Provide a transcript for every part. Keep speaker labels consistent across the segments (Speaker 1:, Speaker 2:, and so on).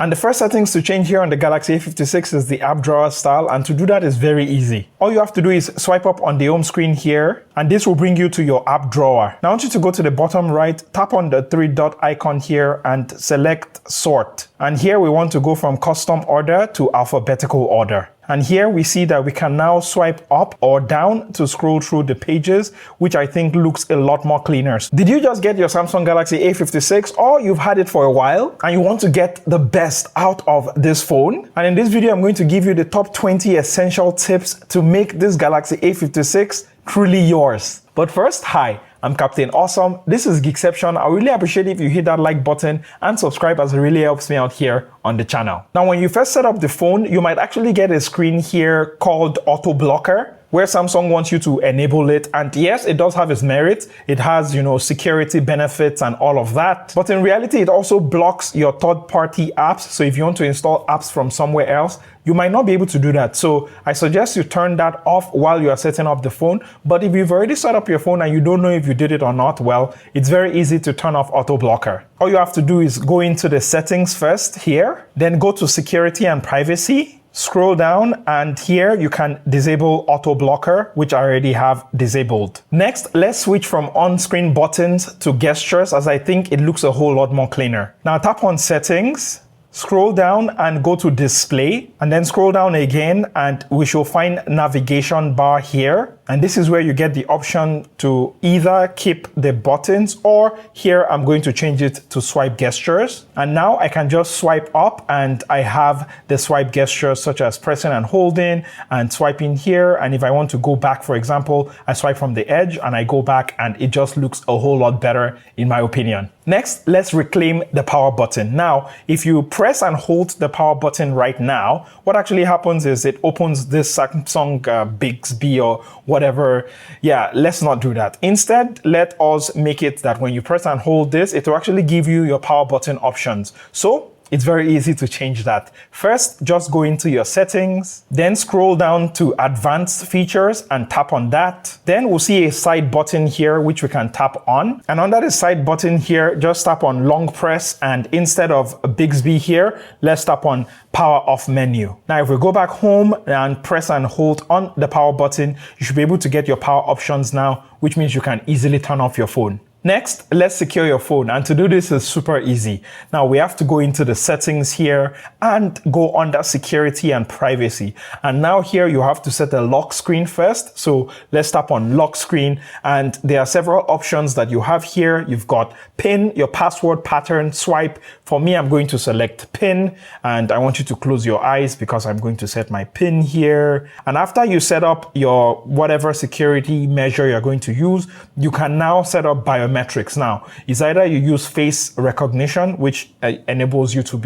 Speaker 1: And the first settings to change here on the Galaxy A56 is the app drawer style, and to do that is very easy. All you have to do is swipe up on the home screen here, and this will bring you to your app drawer. Now I want you to go to the bottom right, tap on the 3-dot icon here and select sort. And here we want to go from custom order to alphabetical order. And here we see that we can now swipe up or down to scroll through the pages, which I think looks a lot more cleaner. Did you just get your Samsung Galaxy A56, or you've had it for a while and you want to get the best out of this phone? And in this video, I'm going to give you the top 20 essential tips to make this Galaxy A56 truly yours. But first, hi. I'm Captain Awesome. This is Geekception. I really appreciate if you hit that like button and subscribe, as it really helps me out here on the channel. Now, when you first set up the phone, you might actually get a screen here called Auto Blocker, where Samsung wants you to enable it. And yes, it does have its merits. It has, security benefits and all of that. But in reality, it also blocks your third-party apps. So if you want to install apps from somewhere else, you might not be able to do that. So I suggest you turn that off while you are setting up the phone. But if you've already set up your phone and you don't know if you did it or not, well, it's very easy to turn off Auto Blocker. All you have to do is go into the settings first here, then go to security and privacy. Scroll down, and here you can disable Auto Blocker, which I already have disabled. Next, let's switch from on-screen buttons to gestures, as I think it looks a whole lot more cleaner. Now tap on settings, scroll down and go to display, and then scroll down again and we shall find navigation bar here. And this is where you get the option to either keep the buttons, or here I'm going to change it to swipe gestures. And now I can just swipe up and I have the swipe gestures such as pressing and holding and swiping here. And if I want to go back, for example, I swipe from the edge and I go back, and it just looks a whole lot better in my opinion. Next, let's reclaim the power button. Now, if you press and hold the power button right now, what actually happens is it opens this Samsung Bixby or whatever. Yeah, let's not do that. Instead, let us make it that when you press and hold this, it will actually give you your power button options. So it's very easy to change that. First, just go into your settings, then scroll down to advanced features and tap on that. Then we'll see a side button here, which we can tap on. And under the side button here, just tap on long press, and instead of Bixby here, let's tap on power off menu. Now, if we go back home and press and hold on the power button, you should be able to get your power options now, which means you can easily turn off your phone. Next, let's secure your phone, and to do this is super easy. Now we have to go into the settings here and go under security and privacy. And now here you have to set a lock screen first. So let's tap on lock screen, and there are several options that you have here. You've got PIN, your password pattern, swipe. For me, I'm going to select PIN, and I want you to close your eyes because I'm going to set my PIN here. And after you set up your whatever security measure you're going to use, you can now set up biometrics. Now, it's either you use face recognition, which enables you to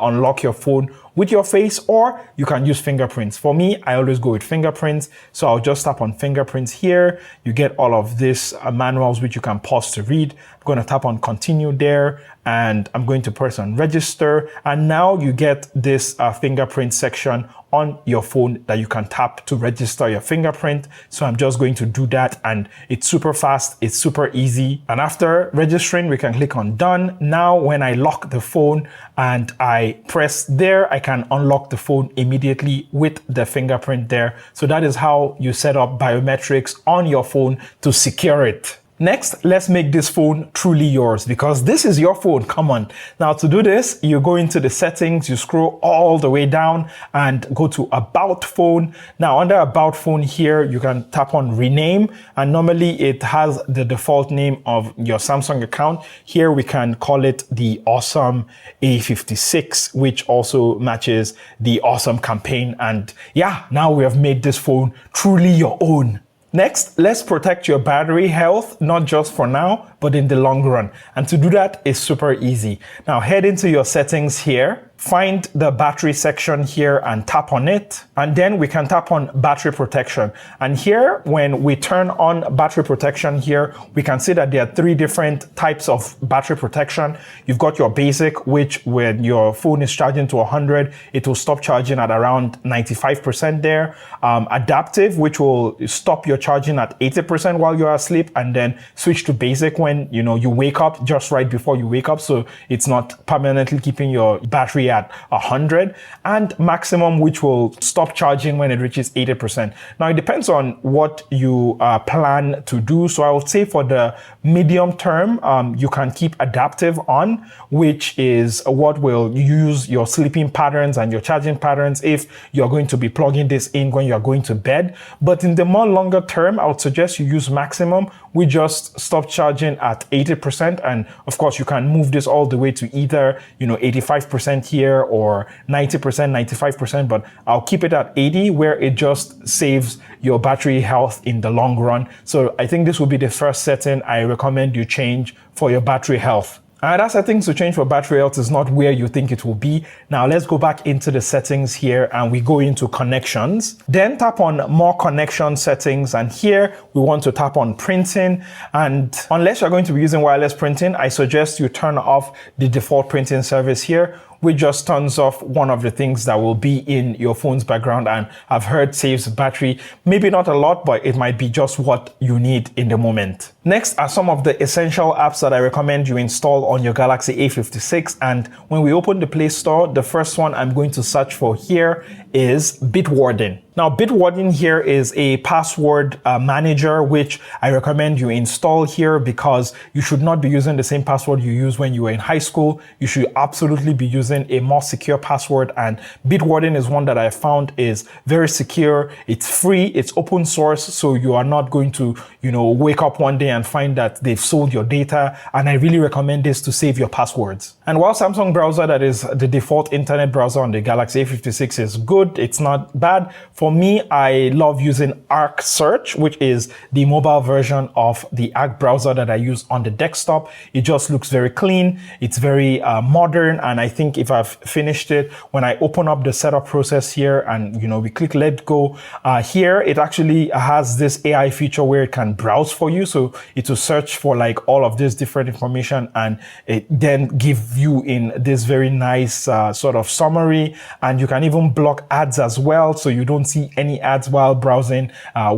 Speaker 1: unlock your phone with your face, or you can use fingerprints. For me, I always go with fingerprints. So I'll just tap on fingerprints here. You get all of this manuals, which you can pause to read. I'm going to tap on continue there, and I'm going to press on register. And now you get this fingerprint section on your phone that you can tap to register your fingerprint. So I'm just going to do that, and it's super fast. It's super easy. And after registering, we can click on done. Now, when I lock the phone and I press there, I can unlock the phone immediately with the fingerprint there. So that is how you set up biometrics on your phone to secure it. Next, let's make this phone truly yours, because this is your phone. Come on. Now, to do this, you go into the settings, you scroll all the way down and go to About Phone. Now, under About Phone here, you can tap on Rename, and normally it has the default name of your Samsung account. Here, we can call it the Awesome A56, which also matches the Awesome campaign. And yeah, now we have made this phone truly your own. Next, let's protect your battery health, not just for now, but in the long run. And to do that is super easy. Now head into your settings here, find the battery section here and tap on it. And then we can tap on battery protection. And here, when we turn on battery protection here, we can see that there are 3 different types of battery protection. You've got your basic, which when your phone is charging to 100, it will stop charging at around 95% there. Adaptive, which will stop your charging at 80% while you're asleep, and then switch to basic when you wake up, just right before you wake up, so it's not permanently keeping your battery at 100, and maximum, which will stop charging when it reaches 80%. Now, it depends on what you plan to do. So I would say for the medium term, you can keep adaptive on, which is what will use your sleeping patterns and your charging patterns if you're going to be plugging this in when you're going to bed. But in the more longer term, I would suggest you use maximum. We just stop charging at 80%. And of course, you can move this all the way to either, 85% here or 90%, 95%, but I'll keep it at 80 where it just saves your battery health in the long run. So I think this will be the first setting I recommend you change for your battery health. That settings to change for battery health is not where you think it will be. Now let's go back into the settings here and we go into connections. Then tap on more connection settings, and here we want to tap on printing. And unless you're going to be using wireless printing, I suggest you turn off the default printing service here, which just turns off one of the things that will be in your phone's background, and I've heard saves battery. Maybe not a lot, but it might be just what you need in the moment. Next are some of the essential apps that I recommend you install on your Galaxy A56. And when we open the Play Store, the first one I'm going to search for here is Bitwarden. Now, Bitwarden here is a password manager, which I recommend you install here because you should not be using the same password you used when you were in high school. You should absolutely be using a more secure password, and Bitwarden is one that I found is very secure. It's free, it's open source, so you are not going to, wake up one day and find that they've sold your data, and I really recommend this to save your passwords. And while Samsung browser, that is the default internet browser on the Galaxy A56, is good, it's not bad. For me, I love using Arc Search, which is the mobile version of the Arc browser that I use on the desktop. It just looks very clean. It's very modern. And I think if I've finished it, when I open up the setup process here and, we click let go, here, it actually has this AI feature where it can browse for you. So it will search for like all of this different information and it then give you in this very nice sort of summary. And you can even block ads as well, so you don't see any ads while browsing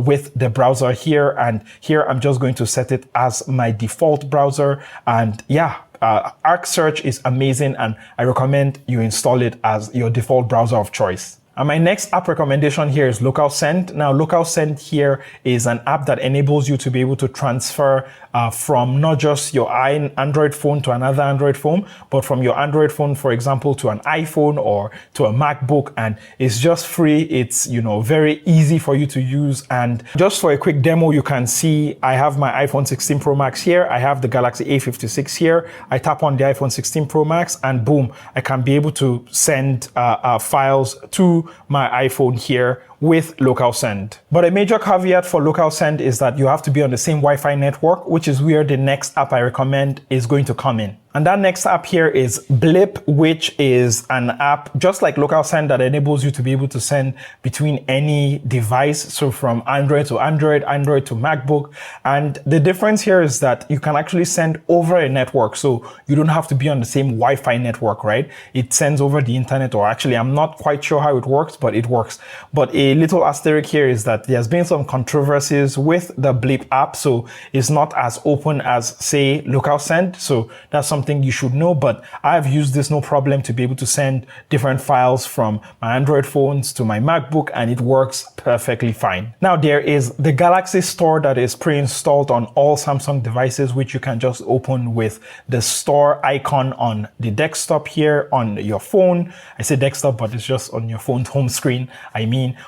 Speaker 1: with the browser here. And here I'm just going to set it as my default browser. And yeah, Arc Search is amazing, and I recommend you install it as your default browser of choice. And my next app recommendation here is LocalSend. Now, LocalSend here is an app that enables you to be able to transfer from not just your Android phone to another Android phone, but from your Android phone, for example, to an iPhone or to a MacBook. And it's just free. It's, very easy for you to use. And just for a quick demo, you can see I have my iPhone 16 Pro Max here. I have the Galaxy A56 here. I tap on the iPhone 16 Pro Max and boom, I can be able to send files to my iPhone here with LocalSend. But a major caveat for LocalSend is that you have to be on the same Wi-Fi network, which is where the next app I recommend is going to come in. And that next app here is Bleep, which is an app just like LocalSend that enables you to be able to send between any device. So from Android to Android, Android to MacBook. And the difference here is that you can actually send over a network. So you don't have to be on the same Wi-Fi network, right? It sends over the internet, or actually I'm not quite sure how it works, but it works. But a little asterisk here is that there's been some controversies with the Bleep app. So it's not as open as, say, LocalSend. So that's something you should know, but I've used this no problem to be able to send different files from my Android phones to my MacBook, and it works perfectly fine. Now, there is the Galaxy Store that is pre-installed on all Samsung devices, which you can just open with the store icon on the desktop here on your phone. I say desktop, but it's just on your phone's home screen,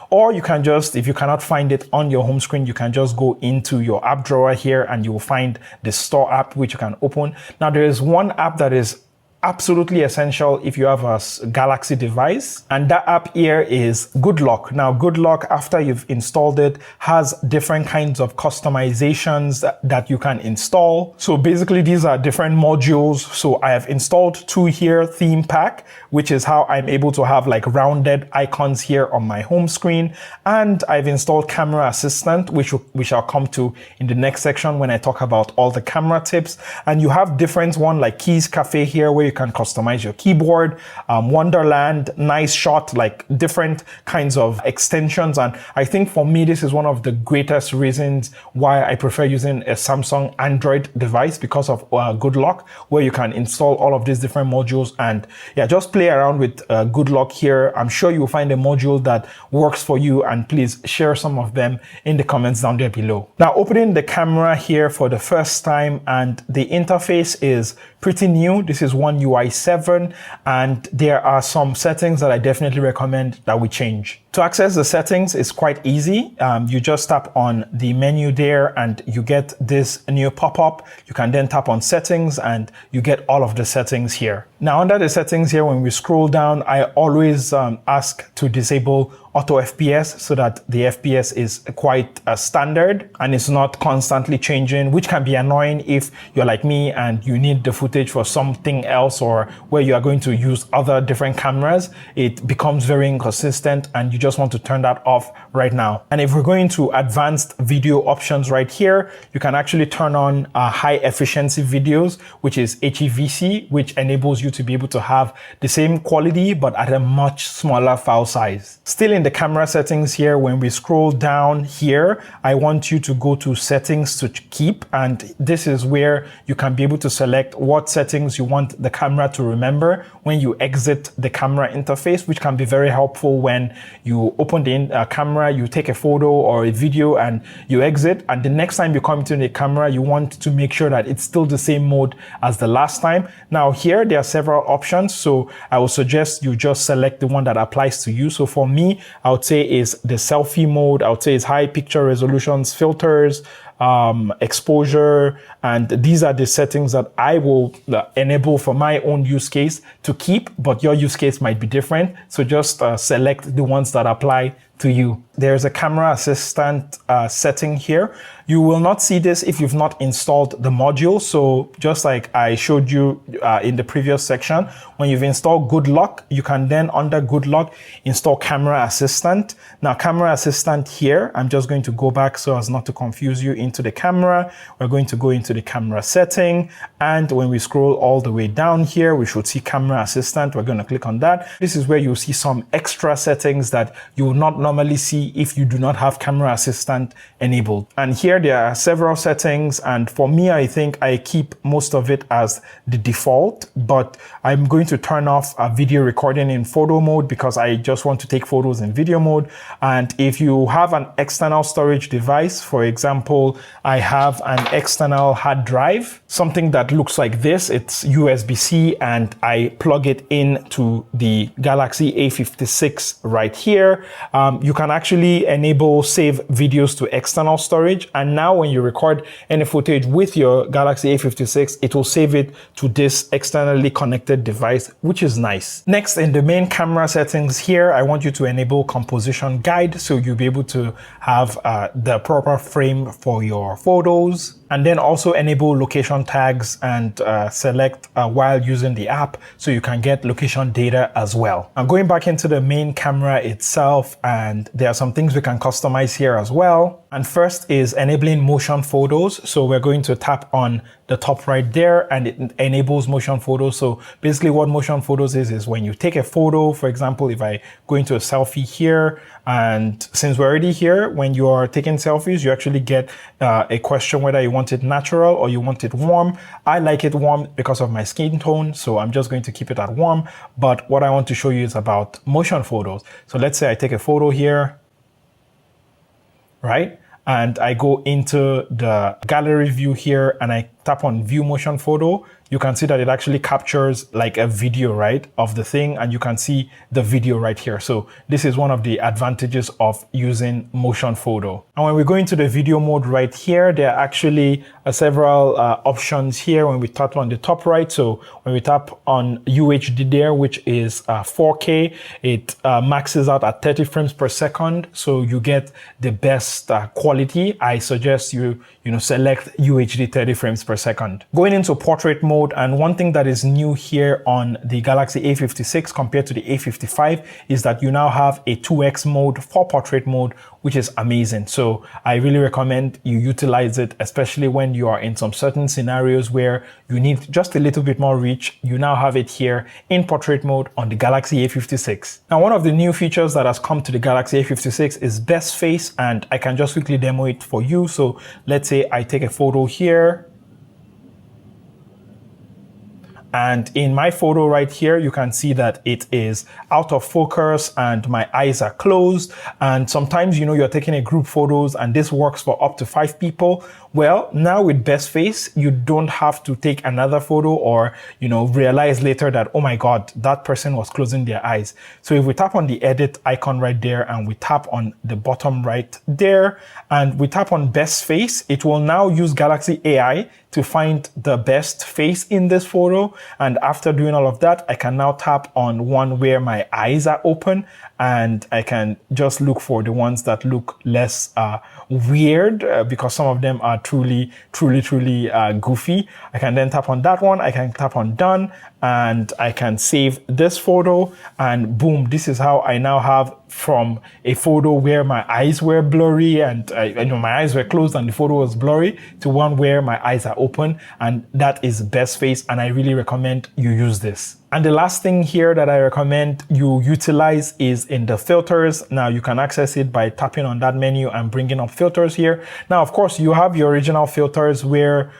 Speaker 1: or you can just, if you cannot find it on your home screen, you can just go into your app drawer here and you will find the store app, which you can open. Now, there is one app that is absolutely essential if you have a Galaxy device, and that app here is Good Lock. Now, Good Lock, after you've installed it, has different kinds of customizations that you can install. So basically, these are different modules. So I have installed two here: Theme Pack, which is how I'm able to have like rounded icons here on my home screen, and I've installed Camera Assistant, which I'll come to in the next section when I talk about all the camera tips. And you have different one like Keys Cafe here, where you you can customize your keyboard, Wonderland, nice shot, like different kinds of extensions. And I think for me, this is one of the greatest reasons why I prefer using a Samsung Android device, because of Good Lock, where you can install all of these different modules and yeah, just play around with Good Lock here. I'm sure you'll find a module that works for you, and please share some of them in the comments down there below. Now, opening the camera here for the first time, and the interface is pretty new. This is One UI 7, and there are some settings that I definitely recommend that we change. To access the settings, it's quite easy. You just tap on the menu there and you get this new pop-up. You can then tap on settings and you get all of the settings here. Now, under the settings here, when we scroll down, I always ask to disable auto FPS so that the FPS is quite standard and it's not constantly changing, which can be annoying if you're like me and you need the footage for something else, or where you are going to use other different cameras. It becomes very inconsistent and you just want to turn that off right now. And if we're going to advanced video options right here, you can actually turn on high efficiency videos, which is HEVC, which enables you to be able to have the same quality but at a much smaller file size. Still in the camera settings here, when we scroll down here, I want you to go to settings to keep, and this is where you can be able to select what settings you want the camera to remember when you exit the camera interface, which can be very helpful when you open the camera, you take a photo or a video and you exit, and the next time you come into the camera, you want to make sure that it's still the same mode as the last time. Now here, there are several options, so I would suggest you just select the one that applies to you. So for me, I would say is the selfie mode. I would say is high picture resolutions, filters, exposure, and these are the settings that I will enable for my own use case to keep, but your use case might be different. So just select the ones that apply to you. There's a camera assistant setting here. You will not see this if you've not installed the module. So just like I showed you in the previous section, when you've installed Good Lock, you can then under Good Lock install Camera Assistant. Now, Camera Assistant here, I'm just going to go back so as not to confuse you into the camera. We're going to go into the camera setting, and when we scroll all the way down here, we should see Camera Assistant. We're going to click on that. This is where you'll see some extra settings that you will not normally see if you do not have Camera Assistant enabled. And here there are several settings, and for me, I think I keep most of it as the default, but I'm going to turn off video recording in photo mode because I just want to take photos in video mode. And if you have an external storage device, for example, I have an external hard drive, something that looks like this. It's USB-C, and I plug it into the Galaxy A56 right here. You can actually enable save videos to external storage, and now when you record any footage with your Galaxy A56, it will save it to this externally connected device, which is nice. Next, in the main camera settings here, I want you to enable composition guide, so you'll be able to have the proper frame for your photos, and then also enable location tags and select while using the app, so you can get location data as well. I'm going back into the main camera itself, and there are some things we can customize here as well. And first is enabling motion photos. So we're going to tap on the top right there, and it enables motion photos. So basically what motion photos is when you take a photo, for example, if I go into a selfie here, and since we're already here, when you are taking selfies, you actually get a question whether you want it natural or you want it warm. I like it warm because of my skin tone, so I'm just going to keep it at warm. But what I want to show you is about motion photos. So let's say I take a photo here, right? And I go into the gallery view here and I tap on view motion photo. You can see that it actually captures like a video, right, of the thing, and you can see the video right here. So this is one of the advantages of using motion photo. And when we go into the video mode right here, there are actually several options here when we tap on the top right. So when we tap on UHD there, which is 4K, it maxes out at 30 frames per second. So you get the best quality. I suggest you select UHD 30 frames per per second. Going into portrait mode, and one thing that is new here on the Galaxy A56 compared to the A55 is that you now have a 2x mode for portrait mode, which is amazing. So I really recommend you utilize it, especially when you are in some certain scenarios where you need just a little bit more reach. You now have it here in portrait mode on the Galaxy A56. Now, one of the new features that has come to the Galaxy A56 is best face, and I can just quickly demo it for you. So let's say I take a photo here. And in my photo right here, you can see that it is out of focus and my eyes are closed. And sometimes, you know, you're taking a group photos and this works for up to 5 people. Well, now with best face, you don't have to take another photo or, you know, realize later that, oh my God, that person was closing their eyes. So if we tap on the edit icon right there and we tap on the bottom right there and we tap on best face, it will now use Galaxy AI to find the best face in this photo. And after doing all of that, I can now tap on one where my eyes are open and I can just look for the ones that look less weird because some of them are truly goofy. I can then tap on that one. I can tap on done and I can save this photo and boom, this is how I now have from a photo where my eyes were blurry and my eyes were closed and the photo was blurry to one where my eyes are open, and that is best face, and I really recommend you use this. And the last thing here that I recommend you utilize is in the filters. Now you can access it by tapping on that menu and bringing up filters here. Now, of course, you have your original filters where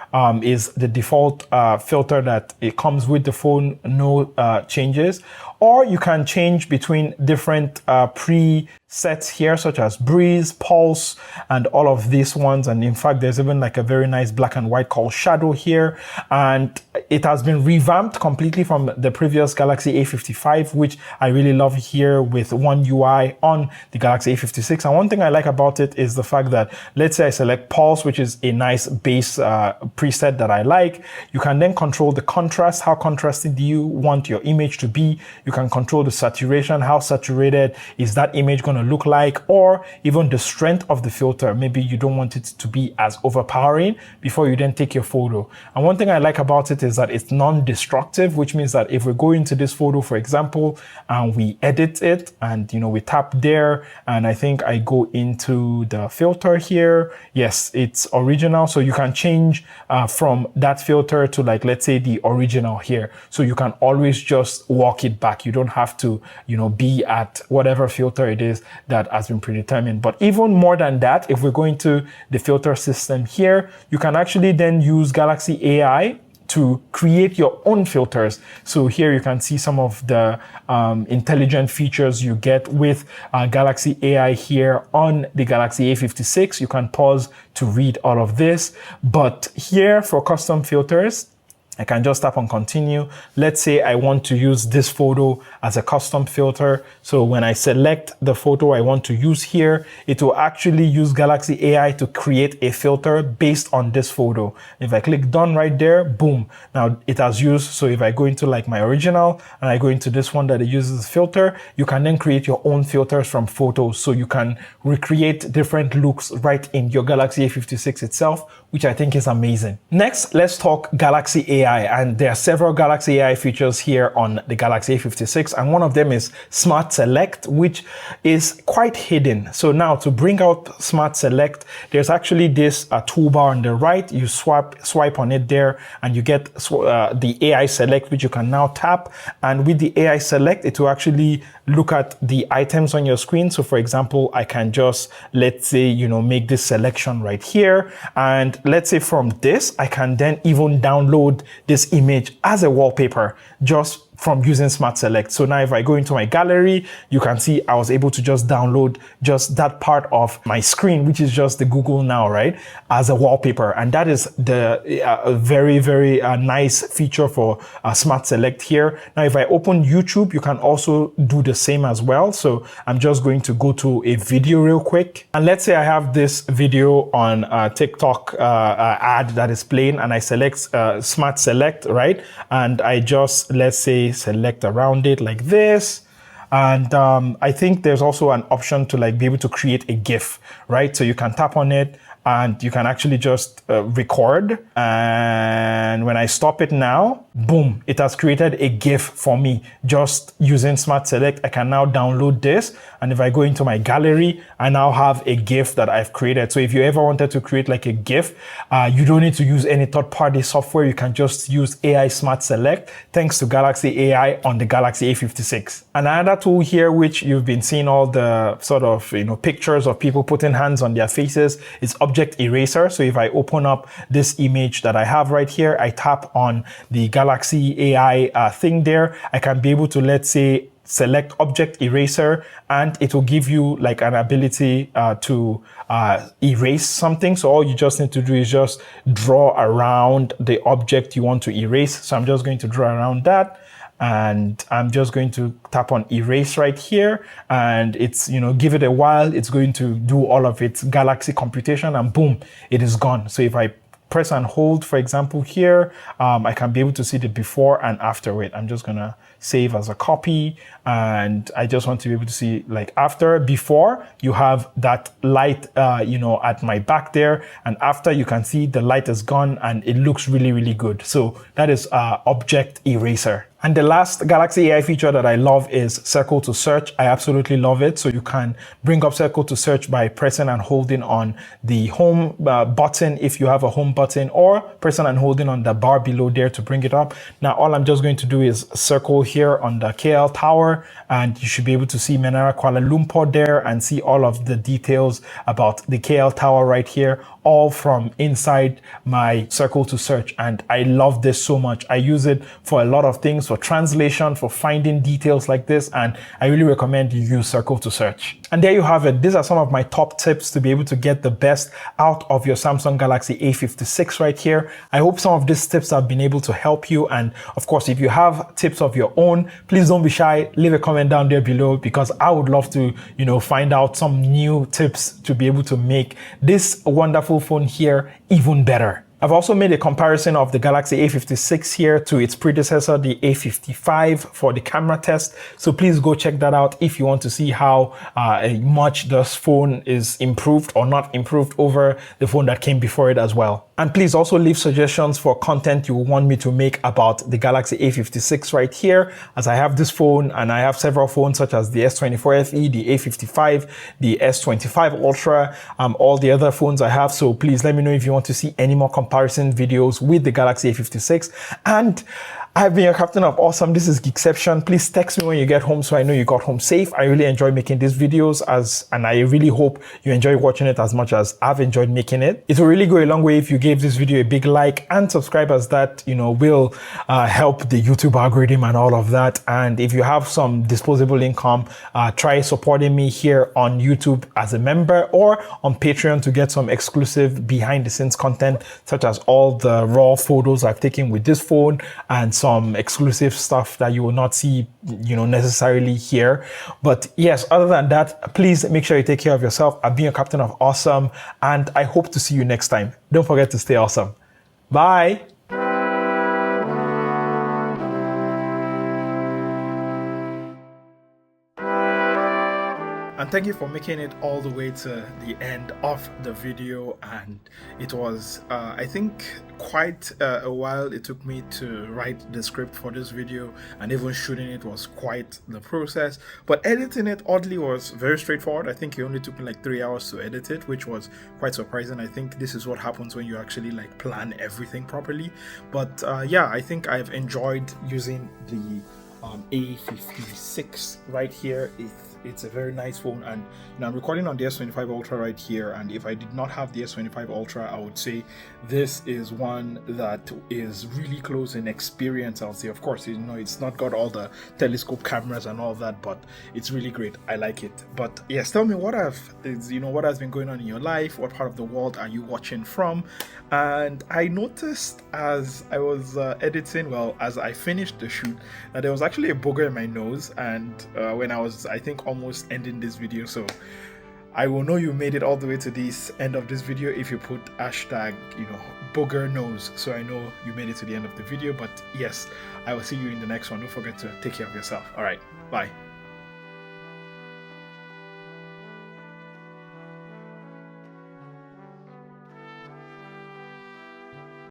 Speaker 1: is the default filter that it comes with the phone, no changes. Or you can change between different presets here, such as breeze, pulse, and all of these ones. And in fact, there's even like a very nice black and white called shadow here. And it has been revamped completely from the previous Galaxy A55, which I really love here with One UI on the Galaxy A56. And one thing I like about it is the fact that, let's say I select pulse, which is a nice base preset that I like. You can then control the contrast. How contrasted do you want your image to be? You can control the saturation. How saturated is that image going to look like? Or even the strength of the filter. Maybe you don't want it to be as overpowering before you then take your photo. And one thing I like about it is that it's non-destructive, which means that if we go into this photo, for example, and we edit it and, you know, we tap there, and I think I go into the filter here. Yes, it's original. So you can change from that filter to, like, let's say the original here. So you can always just walk it back. You don't have to, you know, be at whatever filter it is that has been predetermined. But even more than that, if we're going to the filter system here, you can actually then use Galaxy AI to create your own filters. So here you can see some of the intelligent features you get with Galaxy AI here on the Galaxy A56. You can pause to read all of this. But here for custom filters, I can just tap on continue. Let's say I want to use this photo as a custom filter. So when I select the photo I want to use here, it will actually use Galaxy AI to create a filter based on this photo. If I click done right there, boom. Now it has used, so if I go into like my original and I go into this one that it uses filter, you can then create your own filters from photos. So you can recreate different looks right in your Galaxy A56 itself, which I think is amazing. Next, let's talk Galaxy AI. And there are several Galaxy AI features here on the Galaxy A56. And one of them is Smart Select, which is quite hidden. So now to bring out Smart Select, there's actually this toolbar on the right. You swipe on it there and you get the AI Select, which you can now tap. And with the AI Select, it will actually look at the items on your screen. So for example, I can just, let's say, you know, make this selection right here. And let's say from this, I can then even download this image as a wallpaper just from using Smart Select. So now if I go into my gallery, you can see I was able to just download just that part of my screen, which is just the Google Now, right, as a wallpaper. And that is the very nice feature for Smart Select here. Now, if I open YouTube, you can also do the same as well. So I'm just going to go to a video real quick. And let's say I have this video on TikTok ad that is playing and I select Smart Select, right? And I just, let's say, select around it like this. And I think there's also an option to like be able to create a GIF, right? So you can tap on it and you can actually just record. And when I stop it now, boom, it has created a GIF for me just using Smart Select. I can now download this, and if I go into my gallery, I now have a GIF that I've created. So if you ever wanted to create like a GIF, you don't need to use any third-party software. You can just use AI Smart Select thanks to Galaxy AI on the Galaxy A56. Another tool here, which you've been seeing all the sort of pictures of people putting hands on their faces, is Object Eraser. So if I open up this image that I have right here, I tap on the Galaxy AI thing there, I can be able to, let's say, select Object Eraser, and it will give you like an ability to erase something. So all you just need to do is just draw around the object you want to erase. So I'm just going to draw around that, and I'm just going to tap on erase right here, and it's, give it a while, it's going to do all of its Galaxy computation, and boom, it is gone. So if I press and hold, for example, here, I can be able to see the before and after. Wait, I'm just gonna save as a copy, and I just want to be able to see like after. Before, you have that light, at my back there, and after, you can see the light is gone and it looks really, really good. So that is Object Eraser. And the last Galaxy AI feature that I love is Circle to Search. I absolutely love it. So you can bring up Circle to Search by pressing and holding on the home button if you have a home button, or pressing and holding on the bar below there to bring it up. Now, all I'm just going to do is circle here on the KL Tower, and you should be able to see Menara Kuala Lumpur there and see all of the details about the KL Tower right here, all from inside my Circle to Search. And I love this so much. I use it for a lot of things, for translation, for finding details like this, and I really recommend you use Circle to Search. And there you have it. These are some of my top tips to be able to get the best out of your Samsung Galaxy A56 right here. I hope some of these tips have been able to help you. And of course, if you have tips of your own, please don't be shy. Leave a comment down there below, because I would love to, find out some new tips to be able to make this wonderful phone here even better. I've also made a comparison of the Galaxy A56 here to its predecessor, the A55, for the camera test. So please go check that out if you want to see how much this phone is improved or not improved over the phone that came before it as well. And please also leave suggestions for content you want me to make about the Galaxy A56 right here, as I have this phone and I have several phones such as the S24 FE, the A55, the S25 Ultra, all the other phones I have. So please let me know if you want to see any more comparison videos with the Galaxy A56. And I've been your captain of awesome. This is Geekception. Please text me when you get home so I know you got home safe. I really enjoy making these videos, and I really hope you enjoy watching it as much as I've enjoyed making it. It will really go a long way if you gave this video a big like and subscribe, as that, will help the YouTube algorithm and all of that. And if you have some disposable income, try supporting me here on YouTube as a member or on Patreon to get some exclusive behind the scenes content, such as all the raw photos I've taken with this phone and some exclusive stuff that you will not see, necessarily here. But yes, other than that, please make sure you take care of yourself. I've been your captain of awesome, and I hope to see you next time. Don't forget to stay awesome. Bye. And thank you for making it all the way to the end of the video. And it was, I think, quite a while it took me to write the script for this video, and even shooting it was quite the process. But editing it, oddly, was very straightforward. I think it only took me like 3 hours to edit it, which was quite surprising. I think this is what happens when you actually like plan everything properly. But yeah, I think I've enjoyed using the A56 right here. It's a very nice phone, and I'm recording on the S25 Ultra right here, and if I did not have the S25 Ultra, I would say this is one that is really close in experience. I'll say, of course, it's not got all the telescope cameras and all that, but it's really great. I like it. But yes, tell me what has been going on in your life. What part of the world are you watching from? And I noticed as I was editing, as I finished the shoot, that there was actually a booger in my nose, and when I was, I think, almost ending this video. So I will know you made it all the way to this end of this video if you put hashtag booger nose, so I know you made it to the end of the video. But yes, I will see you in the next one. Don't forget to take care of yourself. All right, bye.